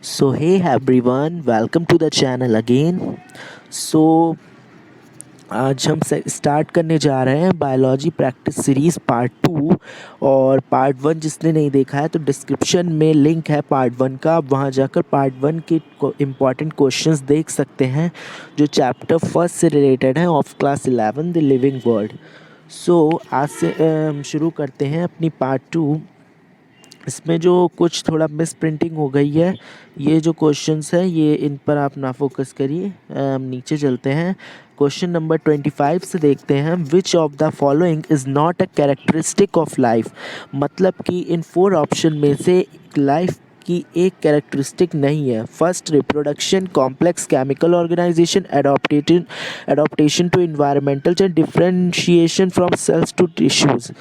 So hey everyone, welcome to the channel again. So आज हम start करने जा रहे हैं बायोलॉजी प्रैक्टिस सीरीज़ पार्ट 2। और पार्ट 1 जिसने नहीं देखा है तो डिस्क्रिप्शन में लिंक है पार्ट 1 का, आप वहाँ जाकर पार्ट 1 के इम्पॉर्टेंट क्वेश्चंस देख सकते हैं जो चैप्टर फर्स्ट से रिलेटेड हैं of class 11 the living world. So आज से हम शुरू करते हैं अपनी पार्ट 2। इसमें जो कुछ थोड़ा मिस प्रिंटिंग हो गई है, ये जो क्वेश्चंस है ये इन पर आप ना फोकस करिए। हम नीचे चलते हैं, क्वेश्चन नंबर 25 से देखते हैं। विच of the following is not a characteristic of life. मतलब कि इन 4 ऑप्शन में से लाइफ की एक कैरेक्टरिस्टिक नहीं है। First, reproduction, complex chemical organisation, adaptation to environmental change, differentiation from cells to tissues.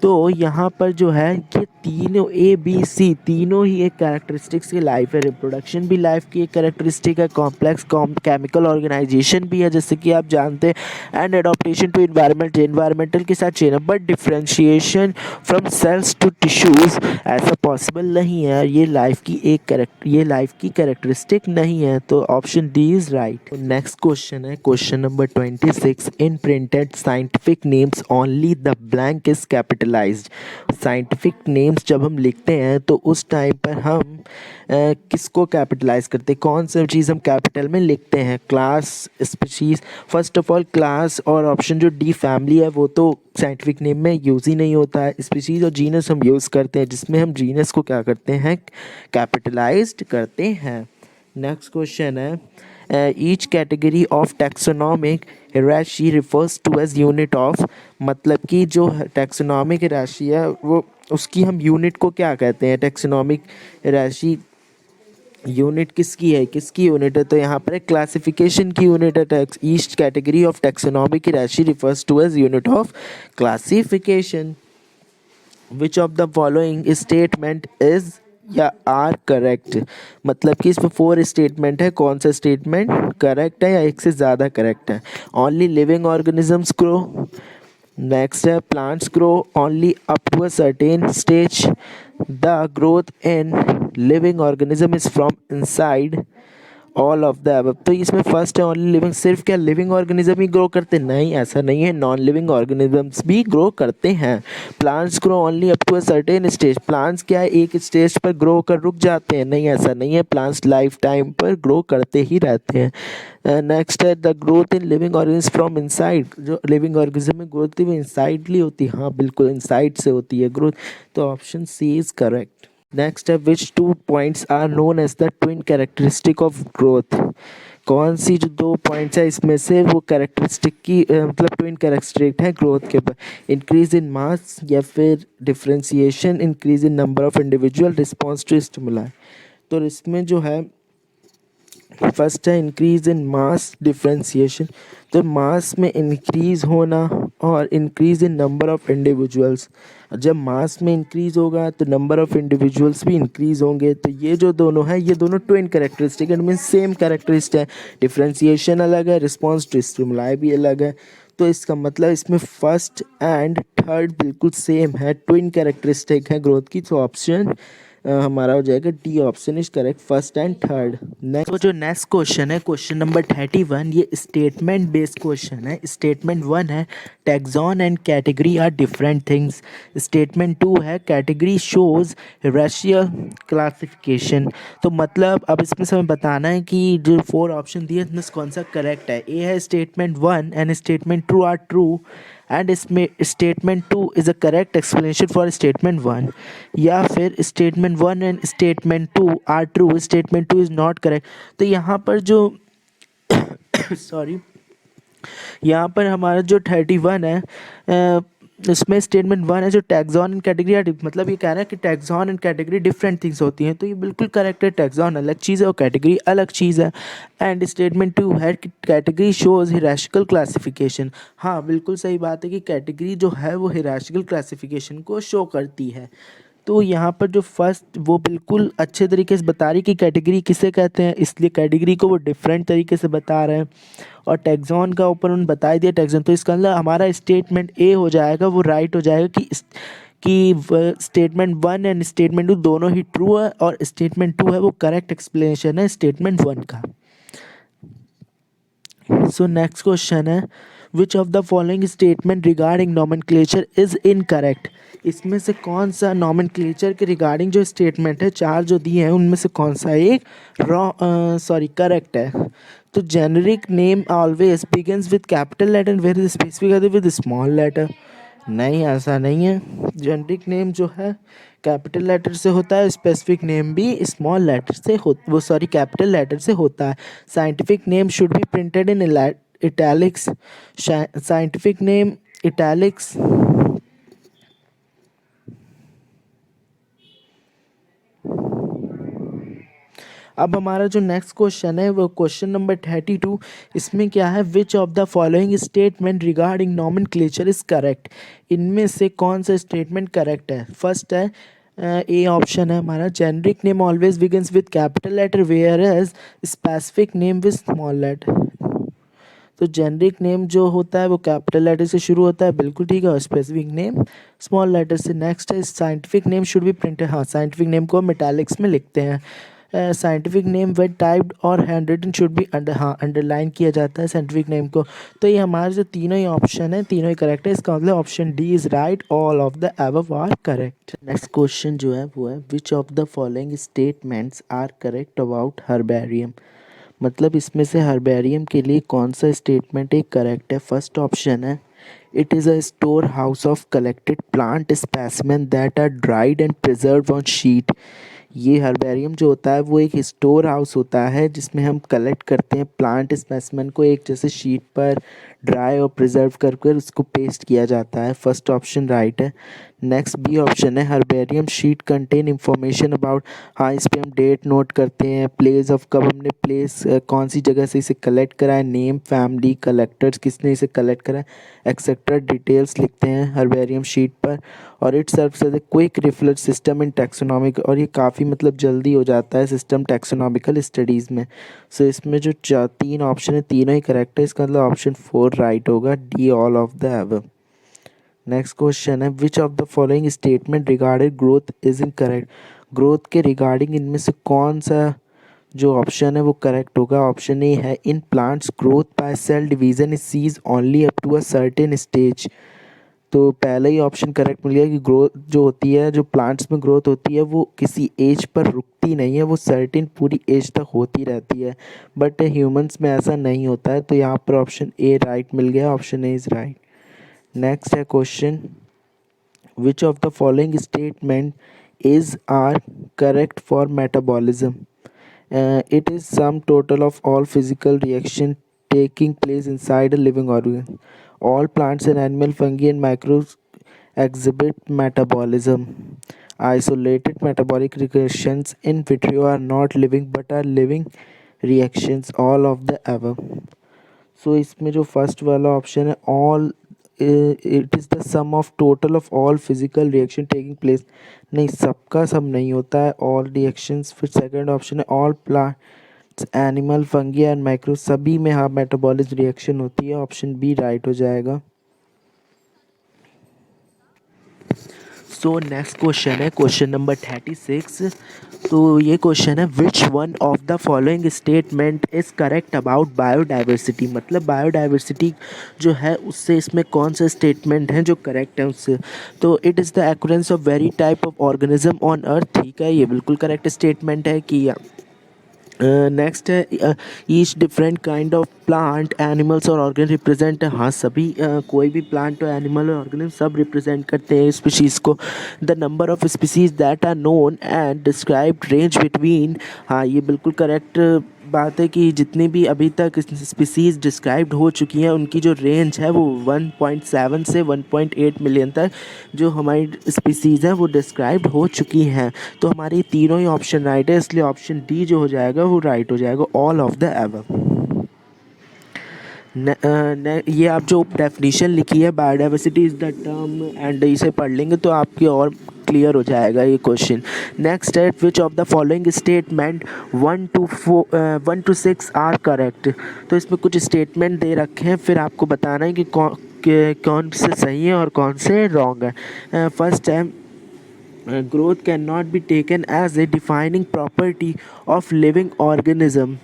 तो यहाँ पर जो है ये तीनों ए बी सी तीनों ही एक कैरेक्टरिस्टिक्स की लाइफ है। रिप्रोडक्शन भी लाइफ की एक कैरेक्टरिस्टिक है, कॉम्प्लेक्स केमिकल ऑर्गेनाइजेशन भी है जैसे कि आप जानते हैं, एंड एडोप्टेशन टू इन्वायरमेंटल के साथ change. But differentiation from cells to tissues ऐसा पॉसिबल नहीं है। ये लाइफ की कैरेक्टरिस्टिक नहीं है। तो option D is right. Next question है question number 26। In printed scientific names only the blank is capitalized. Scientific names जब हम लिखते हैं तो उस टाइम पर हम किसको कैपिटलाइज करते हैं, कौन सा चीज़ हम कैपिटल में लिखते हैं? Class, species. First of all class और ऑप्शन जो डी फैमिली है वो तो साइंटिफिक नेम में यूज़ ही नहीं होता है। स्पीशीज़ और जीनस हम यूज़ करते हैं जिसमें हम जीनस को क्या करते हैं, कैपिटलाइज्ड करते हैं। नेक्स्ट क्वेश्चन है each category of taxonomic hierarchy refers to as unit of. मतलब कि जो टैक्सोनॉमिक हियरार्ची है वो उसकी हम यूनिट को क्या कहते हैं? टैक्सोनॉमिक हियरार्ची यूनिट किसकी है, किसकी यूनिट है? तो यहाँ पर क्लासिफिकेशन की यूनिट है। Each category of taxonomic hierarchy refers to as unit of classification. Which of the following statement is या आर करेक्ट। मतलब कि इसमें 4 स्टेटमेंट है, कौन सा स्टेटमेंट करेक्ट है या एक से ज़्यादा करेक्ट है? Only living organisms grow. Next है plants grow only up to a certain stage. The growth in living organism is from inside all of the above. तो इसमें फर्स्ट है ओनली लिविंग। सिर्फ क्या लिविंग ऑर्गेनिज्म ही grow करते? नहीं, ऐसा नहीं है, नॉन लिविंग ऑर्गेनिजम्स भी ग्रो करते हैं। Plants grow only up to a certain stage. Plants क्या है, एक स्टेज पर ग्रो कर रुक जाते हैं? नहीं, ऐसा नहीं है, प्लांट्स लाइफ टाइम पर ग्रो करते ही रहते हैं। नेक्स्ट है the growth in living organism from inside. जो लिविंग ऑर्गेनिज्म में ग्रोथ वो इनसाइडली होती है। हाँ बिल्कुल, इनसाइड से होती है ग्रोथ। तो option C is correct. Next है which 2 points are known as the twin characteristic of growth. कौन सी जो 2 पॉइंट्स है इसमें से वो कैरेक्टरिस्टिक की मतलब ट्विन कैरेक्टरिस्टिक है ग्रोथ के? इंक्रीज इन मास या फिर differentiation, increase in number of individual, response to stimuli. तो इसमें जो है फर्स्ट है इंक्रीज इन मास डिफरेंशिएशन। तो मास में इंक्रीज होना और increase in number of individuals. जब मास में इंक्रीज होगा तो नंबर ऑफ इंडिविजुअल्स भी इंक्रीज होंगे। तो ये जो दोनों है ये दोनों ट्विन कैरेक्टरिस्टिक है, मीन सेम कैरेक्टरिस्टिक है। डिफरेंशिएशन अलग है, रिस्पॉन्स टू स्टिमुलाई भी अलग है। तो इसका मतलब इसमें फर्स्ट एंड थर्ड बिल्कुल सेम है, ट्विन कैरेक्टरिस्टिक है ग्रोथ की। तो ऑप्शन हमारा हो जाएगा D, option is correct, first and third. Next तो जो नेक्स्ट क्वेश्चन है क्वेश्चन नंबर 31, ये स्टेटमेंट बेस्ड क्वेश्चन है। स्टेटमेंट 1 है taxon and category are different things. Statement 2 है कैटेगरी शोज रेशियल क्लासिफिकेशन। तो मतलब अब इसमें से हमें बताना है कि जो 4 ऑप्शन दिए इसमें से कौन सा करेक्ट है। ए है statement 1 and statement 2 are true and इसमें statement 2 is a correct explanation for statement 1। या फिर statement 1 and statement 2 are true, statement 2 is not correct. तो यहाँ पर जो सॉरी, यहाँ पर हमारा जो 31 है इसमें स्टेटमेंट 1 है जो टैक्सॉन एंड कैटेगरी, मतलब ये कह रहा है कि taxon and category different things होती हैं। तो ये बिल्कुल करेक्ट है, टैक्सॉन अलग चीज़ है और कैटेगरी अलग चीज़ है। एंड स्टेटमेंट 2 है कि कैटेगरी शोज हियरार्चिकल क्लासिफिकेशन। हाँ बिल्कुल सही बात है कि कैटेगरी जो है वो हियरार्चिकल क्लासिफिकेशन को शो करती है। तो यहाँ पर जो फर्स्ट वो बिल्कुल अच्छे तरीके से बता रही कि कैटेगरी किसे कहते हैं, इसलिए कैटेगरी को वो डिफरेंट तरीके से बता रहे हैं। और टैक्सॉन का ऊपर उन्होंने बता दिया टैक्सॉन, तो इसका मतलब हमारा स्टेटमेंट ए हो जाएगा, वो राइट हो जाएगा कि कि स्टेटमेंट 1 एंड स्टेटमेंट 2 दोनों ही ट्रू है और स्टेटमेंट 2 है वो करेक्ट एक्सप्लेनेशन है स्टेटमेंट 1 का। सो नेक्स्ट क्वेश्चन है which of the following statement regarding nomenclature is incorrect. इसमें से कौन सा नॉमेनक्लेचर के रिगार्डिंग जो स्टेटमेंट है चार जो दिए हैं उनमें से कौन सा एक करेक्ट है। तो generic name always begins with capital letter and very specific with small letter. नहीं, ऐसा नहीं है। जेनरिक नेम जो है कैपिटल लेटर से होता है, स्पेसिफिक नेम भी स्मॉल लेटर से कैपिटल लेटर से होता है। Scientific name should be printed in italics. Scientific name italics. अब हमारा जो नेक्स्ट क्वेश्चन है वो क्वेश्चन नंबर 32। इसमें क्या है, which of the following statement regarding nomenclature is correct. इनमें से कौन सा स्टेटमेंट करेक्ट है। फर्स्ट है ए ऑप्शन है हमारा, generic name always begins with capital letter whereas specific name with small letter. तो जेनरिक नेम जो होता है वो कैपिटल लेटर से शुरू होता है, बिल्कुल ठीक है, और स्पेसिफिक नेम स्मॉल लेटर से। नेक्स्ट है scientific name should be printed. हाँ, साइंटिफिक नेम को हम इटैलिक्स में लिखते हैं। साइंटिफिक नेम वेन टाइप्ड और handwritten should be underline किया जाता है साइंटिफिक नेम को। तो ये हमारे जो तीनों ही ऑप्शन है तीनों ही करेक्ट है। इसका मतलब option D is right, all of the above are correct. Next question जो है वो है which of the following statements are correct about herbarium. मतलब इसमें से हर्बेरियम के लिए कौन सा स्टेटमेंट एक करेक्ट है। फर्स्ट ऑप्शन है it is a storehouse of collected plant specimen that are dried and preserve on sheet. ये हर्बेरियम जो होता है वो एक स्टोर हाउस होता है जिसमें हम कलेक्ट करते हैं प्लांट स्पेसिमेन को एक जैसे शीट पर ड्राई और प्रिजर्व कर कर उसको पेस्ट किया जाता है। फर्स्ट ऑप्शन राइट है। नेक्स्ट बी ऑप्शन है herbarium sheet contain information about. हाँ, इस पर हम डेट नोट करते हैं, प्लेस ऑफ कब हमने प्लेस कौन सी जगह से इसे कलेक्ट करा है, नेम, फैमिली, कलेक्टर्स किसने इसे कलेक्ट करा है, एक्सेट्रा डिटेल्स लिखते हैं हर्बेरियम शीट पर। और it serves as a quick reference system in taxonomic. और ये काफ़ी मतलब जल्दी हो जाता है सिस्टम टैक्सोनॉमिकल स्टडीज़ में। सो इसमें जो तीन ऑप्शन है तीनों ही करेक्ट है। इसका मतलब ऑप्शन 4 राइट होगा, D all of the above. Next question है which of the following statement regarding growth is incorrect. Growth के रिगार्डिंग इनमें से कौन सा जो ऑप्शन है वो करेक्ट होगा। ऑप्शन ए है in plants growth by cell division is cease only up to a certain stage. तो पहला ही ऑप्शन करेक्ट मिल गया कि ग्रोथ जो होती है, जो प्लांट्स में ग्रोथ होती है वो किसी एज पर रुकती नहीं है, वो सर्टेन पूरी एज तक होती रहती है। बट ह्यूमंस में ऐसा नहीं होता है। तो यहाँ पर ऑप्शन ए राइट मिल गया, option A is right. Next है question which of the following statement is are correct for metabolism. It is sum total of all physical reaction taking place inside a living organ. All plants and animal fungi and microbes exhibit metabolism. Isolated metabolic reactions in vitro are not living but are living reactions, all of the above. So इसमें जो first वाला option है all it is the sum of total of all physical reaction taking place, नहीं सबका सब नहीं होता है, ऑल रिएक्शंस। फिर सेकंड ऑप्शन है all plants animal fungi and micro, सभी में हाँ मेटाबॉलिज्म रिएक्शन होती है, ऑप्शन बी राइट हो जाएगा। सो नेक्स्ट क्वेश्चन है क्वेश्चन नंबर 36। तो ये क्वेश्चन है which one of the following statement is correct about biodiversity. मतलब बायोडाइवर्सिटी जो है उससे इसमें कौन सा स्टेटमेंट है जो करेक्ट है उससे। तो it is the occurrence of every type of organism on earth, ठीक है, ये बिल्कुल करेक्ट स्टेटमेंट है कि नेक्स्ट है each different kind of plant animals और ऑर्गेनिज्म रिप्रेजेंट। हाँ, सभी कोई भी प्लांट और एनिमल और ऑर्गेनिज्म सब रिप्रेजेंट करते हैं स्पीशीज़ को। The number of species that are known and described range between. हाँ, ये बिल्कुल करेक्ट बात है कि जितनी भी अभी तक स्पीसीज़ डिस्क्राइब्ड हो चुकी हैं उनकी जो रेंज है वो 1.7 से 1.8 मिलियन तक जो हमारी स्पीसीज़ हैं वो डिस्क्राइब्ड हो चुकी हैं। तो हमारी तीनों ही ऑप्शन राइट है, इसलिए ऑप्शन डी जो हो जाएगा वो राइट हो जाएगा, ऑल ऑफ द एबव। ये आप जो डेफिनेशन लिखी है, biodiversity is the term, and इसे पढ़ लेंगे तो आपकी और क्लियर हो जाएगा ये क्वेश्चन। नेक्स्ट है, which of the following statement 1 to 6 are correct. तो इसमें कुछ स्टेटमेंट दे रखे हैं, फिर आपको बताना है कि कौन से सही है और कौन से रॉन्ग है। फर्स्ट है, growth cannot be taken as a defining property of living organism।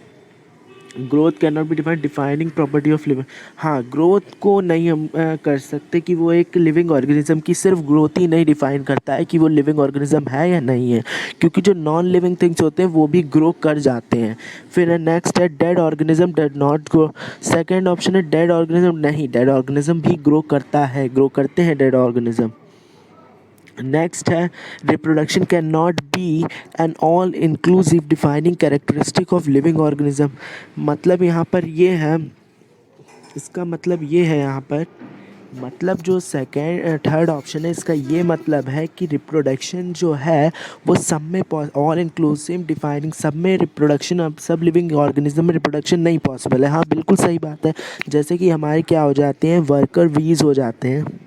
Growth can not B defining property of living. हाँ, ग्रोथ को नहीं हम कर सकते कि वो एक लिविंग ऑर्गेनिज्म की सिर्फ ग्रोथ ही नहीं डिफाइन करता है कि वो लिविंग ऑर्गेनिज्म है या नहीं है, क्योंकि जो नॉन लिविंग थिंग्स होते हैं वो भी ग्रो कर जाते हैं। फिर नेक्स्ट है, dead organism did not grow. Second option है, डेड ऑर्गेनिज्म नहीं, डेड ऑर्गेनिज्म भी ग्रो करता है, ग्रो करते हैं डेड ऑर्गेनिज्म। नेक्स्ट है, reproduction can not be an all inclusive defining characteristic of living organism. मतलब यहाँ पर ये है, इसका मतलब ये है यहाँ पर, मतलब जो सेकेंड थर्ड ऑप्शन है इसका ये मतलब है कि रिप्रोडक्शन जो है वो सब में ऑल इंक्लूसिव डिफाइनिंग, सब में रिप्रोडक्शन, अब सब लिविंग ऑर्गेनिज्म में रिप्रोडक्शन नहीं पॉसिबल है। हाँ बिल्कुल सही बात है, जैसे कि हमारे क्या हो जाते हैं, वर्कर वीज हो जाते हैं,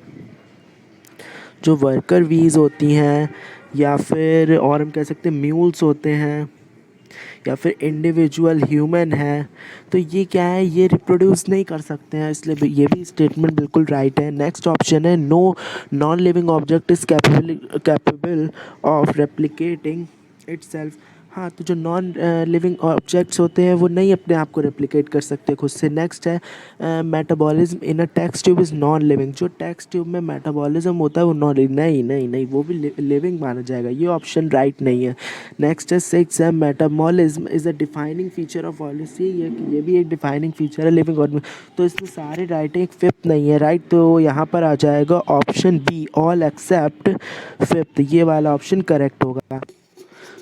जो वर्कर वीज होती हैं, या फिर और हम कह सकते हैं म्यूल्स होते हैं, या फिर इंडिविजुअल ह्यूमन है, तो ये क्या है, ये रिप्रोड्यूस नहीं कर सकते हैं, इसलिए ये भी स्टेटमेंट बिल्कुल राइट है। नेक्स्ट ऑप्शन है, no non living object is capable of replicating itself. हाँ, तो जो नॉन लिविंग ऑब्जेक्ट्स होते हैं वो नहीं अपने आप को रेप्लिकेट कर सकते खुद से। नेक्स्ट है, metabolism in a test tube is non living. जो टेस्ट ट्यूब में मेटाबॉलिज्म होता है वो नॉन लिविंग, नहीं नहीं नहीं, वो भी लिविंग माना जाएगा, ये ऑप्शन राइट नहीं है। नेक्स्ट है, सिक्स है, metabolism is a defining feature of ऑलिसी। ये भी एक डिफाइनिंग फीचर है लिविंग ऑर्गेनिज्म। तो इसमें सारे राइट है, एक फिफ्थ नहीं है राइट, तो यहाँ पर आ जाएगा option B, all except fifth, ये वाला ऑप्शन करेक्ट होगा।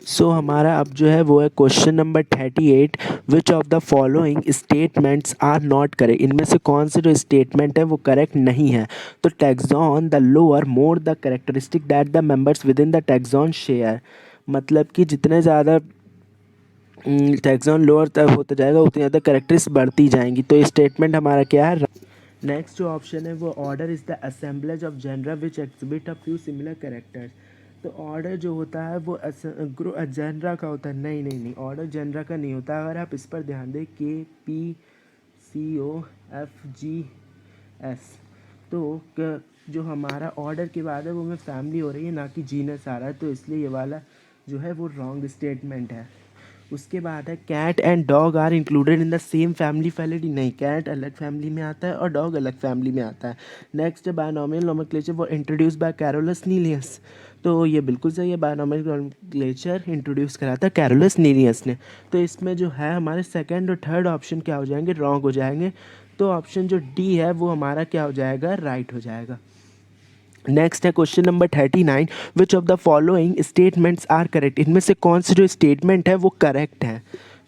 सो हमारा अब जो है वो है question number 38, which of the following statements are not correct. इनमें से कौन से जो स्टेटमेंट है वो करेक्ट नहीं है। तो taxon the lower more the characteristic that the members with in the taxon share. मतलब कि जितने ज़्यादा टैक्सॉन लोअर तक होता जाएगा उतनी ज़्यादा करेक्टरिस्टिक्स बढ़ती जाएंगी, तो ये स्टेटमेंट हमारा क्या है। नेक्स्ट जो ऑप्शन है वो, order is the assemblage of genera which exhibit a few similar characters. तो ऑर्डर जो होता है वो जनरा का होता है, नहीं नहीं नहीं, ऑर्डर जनरा का नहीं होता। अगर आप इस पर ध्यान दें, KPCOFGS, तो जो हमारा ऑर्डर के बाद है वो में फैमिली हो रही है, ना कि जीनस आ रहा है, तो इसलिए ये वाला जो है वो रॉन्ग स्टेटमेंट है। उसके बाद है, cat and dog are included in the same family family. नहीं, कैट अलग फैमिली में आता है और डॉग अलग फैमिली में आता है। नेक्स्ट है, बायनॉमियल नोमेनक्लेचर वो इंट्रोड्यूस बाय कैरोलस नीलियस। तो ये बिल्कुल सही है, बायनॉमियल नोमेनक्लेचर इंट्रोड्यूस करा था कैरोलस नीलियस ने। तो इसमें जो है हमारे सेकंड और थर्ड ऑप्शन क्या हो जाएंगे, रॉन्ग हो जाएंगे। तो ऑप्शन जो डी है वो हमारा क्या हो जाएगा, राइट हो जाएगा। नेक्स्ट है question number 39, which of the following statements are correct. इनमें से कौन से जो स्टेटमेंट है वो करेक्ट है।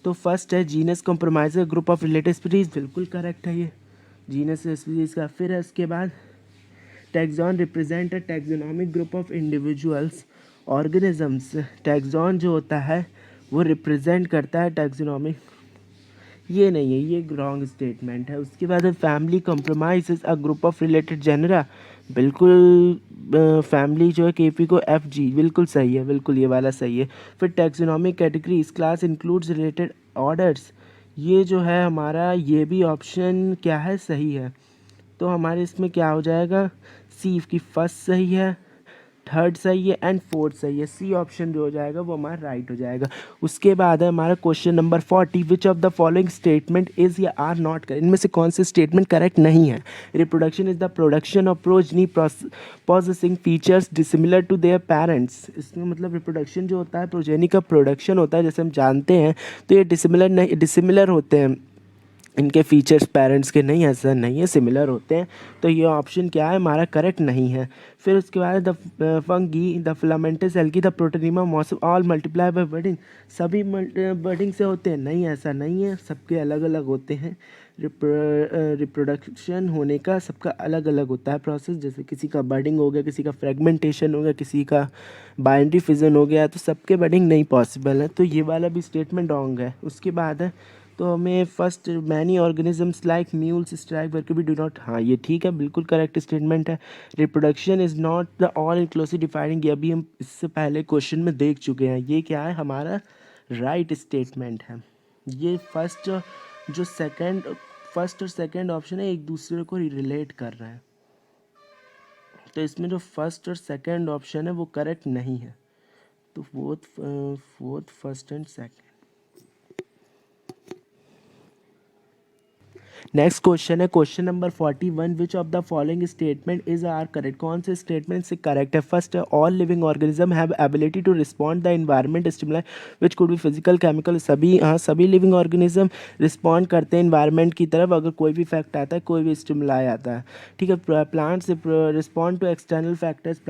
तो फर्स्ट है, genus compromise group of related species, बिल्कुल करेक्ट है ये, जीनस स्पीसीज का। फिर है उसके बाद, taxon represent a taxonomic group of individuals organisms. Taxon जो होता है वो रिप्रेजेंट करता है टैक्सोनॉमिक, ये नहीं है, ये रॉन्ग स्टेटमेंट है। उसके बाद family compromise a group of related genera, बिल्कुल फैमिली जो है KPCOFG, बिल्कुल सही है, बिल्कुल ये वाला सही है। फिर taxonomic categories, class includes related orders, ये जो है हमारा, ये भी ऑप्शन क्या है, सही है। तो हमारे इसमें क्या हो जाएगा, सी की फर्स्ट सही है, थर्ड सही है एंड फोर्थ सही है, सी ऑप्शन जो हो जाएगा वो हमारा राइट हो जाएगा। उसके बाद है हमारा question number 40, which of the following statement is या आर नॉट करेक्ट। इनमें से कौन से स्टेटमेंट करेक्ट नहीं है। Reproduction is the production of progeny possessing features dissimilar to their parents. इसमें मतलब रिप्रोडक्शन जो होता है, प्रोजेनी का प्रोडक्शन होता है, जैसे हम जानते हैं, तो ये डिसिमिलर होते हैं, इनके फीचर्स पेरेंट्स के नहीं, ऐसा नहीं है, सिमिलर होते हैं। तो ये ऑप्शन क्या है हमारा, करेक्ट नहीं है। फिर उसके बाद the fungi the filamentous algae the protonema mosses all multiply by budding, सभी बर्डिंग से होते हैं, नहीं ऐसा नहीं है, सबके अलग अलग होते हैं। रिप्रोडक्शन होने का सबका अलग अलग होता है प्रोसेस, जैसे किसी का बर्डिंग हो गया, किसी का फ्रेगमेंटेशन हो गया, किसी का बाइनरी फिजन हो गया, तो सबके बर्डिंग नहीं पॉसिबल है, तो ये वाला भी स्टेटमेंट रॉन्ग है। उसके बाद है तो हमें first many organisms like mules strike worker भी डू नॉट, हाँ ये ठीक है, बिल्कुल करेक्ट स्टेटमेंट है। Reproduction is not the all inclusive defining, ये अभी हम इससे पहले क्वेश्चन में देख चुके हैं, ये क्या है हमारा राइट स्टेटमेंट है। ये जो सेकंड फर्स्ट और सेकंड ऑप्शन है एक दूसरे को रिलेट कर रहे हैं, तो इसमें जो फर्स्ट और सेकंड ऑप्शन है वो करेक्ट नहीं है। तो fourth first and second. Next question है question number 41, which of the following statement is are correct, कौन से स्टेटमेंट से करेक्ट है। फर्स्ट है all living organism have ability to respond the environment stimuli which could be physical chemical, सभी, हाँ सभी लिविंग ऑर्गेनिज्म रिस्पॉन्ड करते हैं इन्वायरमेंट की तरफ अगर कोई भी फैक्ट आता है, कोई भी स्टिमुलाई आता है, ठीक है। Plants respond to external factors,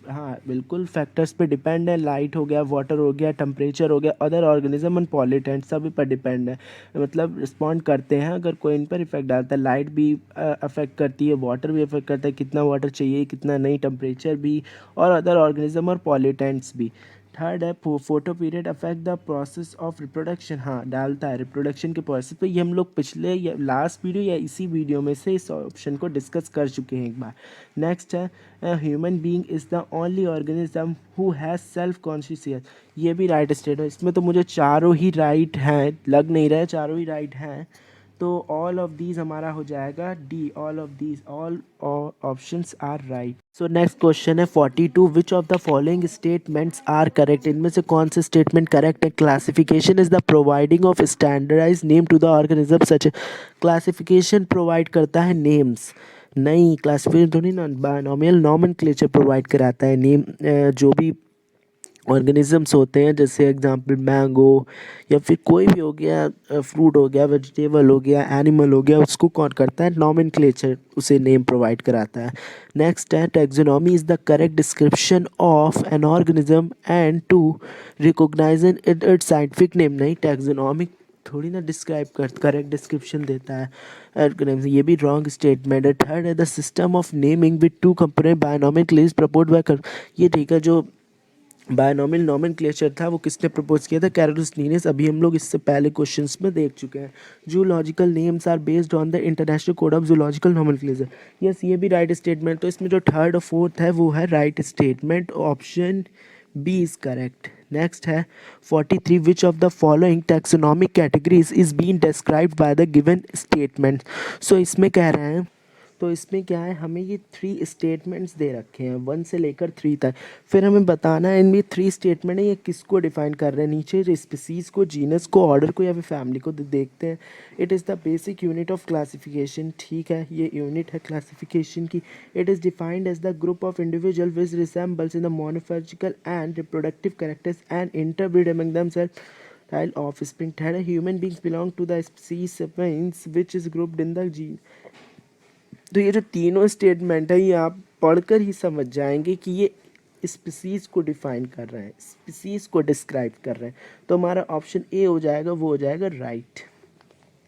हाँ बिल्कुल फैक्टर्स पे डिपेंड है, लाइट हो गया, वाटर हो गया, टेम्परेचर हो गया, अदर ऑर्गेनिज्म एंड पॉल्यूटेंट सभी पर डिपेंड है, मतलब रिस्पॉन्ड करते हैं अगर कोई इन पर इफेक्ट डालता है। लाइट भी अफेक्ट करती है, वाटर भी अफेक्ट करता है, कितना वाटर चाहिए कितना नहीं, टेम्परेचर भी, और अदर ऑर्गेनिज्म और पॉल्यूटेंट्स भी। थर्ड है photo period affect the process of reproduction, हाँ डालता है रिप्रोडक्शन के प्रोसेस पे, ये हम लोग पिछले या लास्ट वीडियो या इसी वीडियो में से इस ऑप्शन को डिस्कस कर चुके हैं एक बार। नेक्स्ट है human being is the only organism who has self conscious, ये भी राइट स्टेट है। इसमें तो मुझे चारों ही राइट हैं, लग नहीं रहा है चारों ही राइट हैं, तो ऑल ऑफ दीज हमारा हो जाएगा D, all of these, all options are right. So next question है 42, which of the following statements are correct, इनमें से कौन से स्टेटमेंट करेक्ट है। Classification is the providing of standardise name to the organism such, classification provide करता है names, नहीं classification थोड़ी ना, बायनॉमियल नॉमेनक्लेचर प्रोवाइड कराता है नेम, जो भी ऑर्गेनिजम्स होते हैं, जैसे एग्जांपल मैंगो या फिर कोई भी हो गया, फ्रूट हो गया, वेजिटेबल हो गया, एनिमल हो गया, उसको कौन करता है नॉमेनक्लेचर, उसे नेम प्रोवाइड कराता है। नेक्स्ट है taxonomy is the correct description of an organism and to recognise it its scientific name, नहीं टैक्सोनॉमी थोड़ी ना डिस्क्राइब कर करेक्ट डिस्क्रिप्शन देता है ऑर्गेनिज्म, ये भी रॉन्ग स्टेटमेंट है। थर्ड है the system of naming with two component binomial propose by, ये ठीक है, जो बायनॉमियल नॉमेनक्लेचर था वो किसने प्रपोज किया था, कैरोलस लीनियस, अभी हम लोग इससे पहले क्वेश्चंस में देख चुके हैं। Zoological names are based on the international code of zoological nomenclature, yes ये भी राइट स्टेटमेंट, तो इसमें जो थर्ड और फोर्थ है वो है right statement, option B is correct. Next है 43, which of the following taxonomic categories is been described by the given statement, so इसमें कह रहे हैं, तो इसमें क्या है, हमें ये 3 स्टेटमेंट्स दे रखे हैं 1 से लेकर 3 तक, फिर हमें बताना है इनमें 3 स्टेटमेंट है ये किसको डिफाइन कर रहे हैं, नीचे जो स्पीसीज़ को, जीनस को, ऑर्डर को या फिर फैमिली को देखते हैं। It is the basic unit of classification, ठीक है ये यूनिट है क्लासिफिकेशन की। It is defined as the group of individual which resembles in the morphological and reproductive characters and interbreed among themself child offspring. Third, human beings belong to the species sapiens which is grouped in the gene, तो ये जो तीनों statement है ये आप पढ़कर ही समझ जाएंगे कि ये स्पीसीज़ को डिफाइन कर रहे हैं, स्पीसीज़ को डिस्क्राइब कर रहे हैं, तो हमारा ऑप्शन ए हो जाएगा, वो हो जाएगा राइट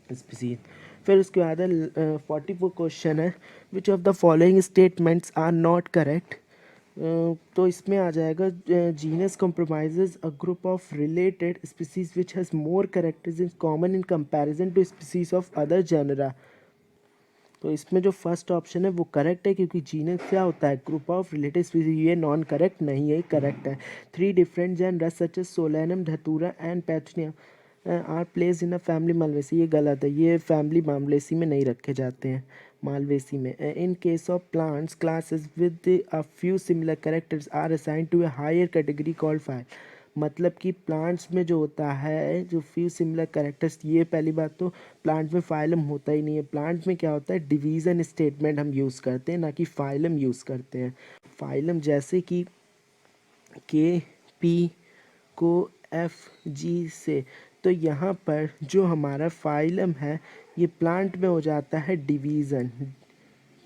स्पीसीज। फिर उसके बाद है 44 क्वेश्चन है, which of the following statements are not correct, तो इसमें आ जाएगा genus compromises a group of related species which has more characteristics common in comparison to species of other genera, तो इसमें जो फर्स्ट ऑप्शन है वो करेक्ट है, क्योंकि जीनस क्या होता है, ग्रुप ऑफ रिलेटेड स्पीसीज, ये नॉन करेक्ट नहीं है, करेक्ट है। 3 different genera such as solanum, datura and petunia are place in a family malvaceae, ये गलत है, ये फैमिली मालवेसी में नहीं रखे जाते हैं, मालवेसी में। In case of plants classes with a few similar characters are assigned to a higher category called file, मतलब कि प्लांट्स में जो होता है जो फ्यू सिमिलर कैरेक्टर्स, ये पहली बात तो प्लांट में फाइलम होता ही नहीं है, प्लांट में क्या होता है डिवीज़न स्टेटमेंट हम यूज़ करते हैं, ना कि फाइलम यूज़ करते हैं। फाइलम जैसे कि के पी को एफ जी से, तो यहाँ पर जो हमारा फाइलम है ये प्लांट में हो जाता है डिवीज़न,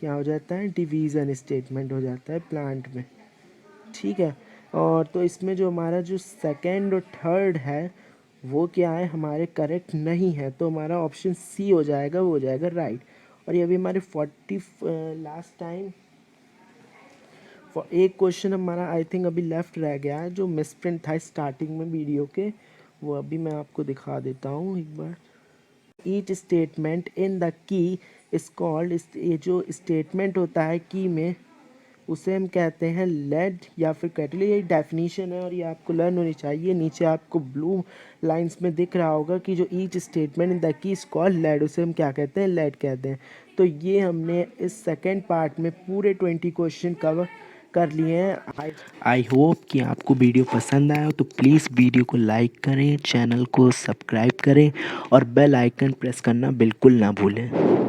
क्या हो जाता है डिवीज़न स्टेटमेंट हो जाता है प्लांट में, ठीक है। और तो इसमें जो हमारा जो सेकंड और थर्ड है वो क्या है हमारे करेक्ट नहीं है, तो हमारा ऑप्शन सी हो जाएगा, वो हो जाएगा राइट। और ये अभी हमारे 40 लास्ट टाइम एक क्वेश्चन हमारा आई थिंक अभी लेफ्ट रह गया है जो मिसप्रिंट था स्टार्टिंग में वीडियो के, वो अभी मैं आपको दिखा देता हूँ एक बार। Each statement in the key is called, ये जो स्टेटमेंट होता है की में उसे हम कहते हैं लेड या फिर कैटली। ये डेफिनेशन है और ये आपको लर्न होनी चाहिए। नीचे आपको ब्लू लाइंस में दिख रहा होगा कि जो each statement in the key is called lead, उसे हम क्या कहते हैं, लेड कहते हैं। तो ये हमने इस सेकेंड पार्ट में पूरे 20 क्वेश्चन कवर कर लिए हैं। आई होप कि आपको वीडियो पसंद आया हो, तो प्लीज़ वीडियो को लाइक करें, चैनल को सब्सक्राइब करें और बेल आइकन प्रेस करना बिल्कुल ना भूलें।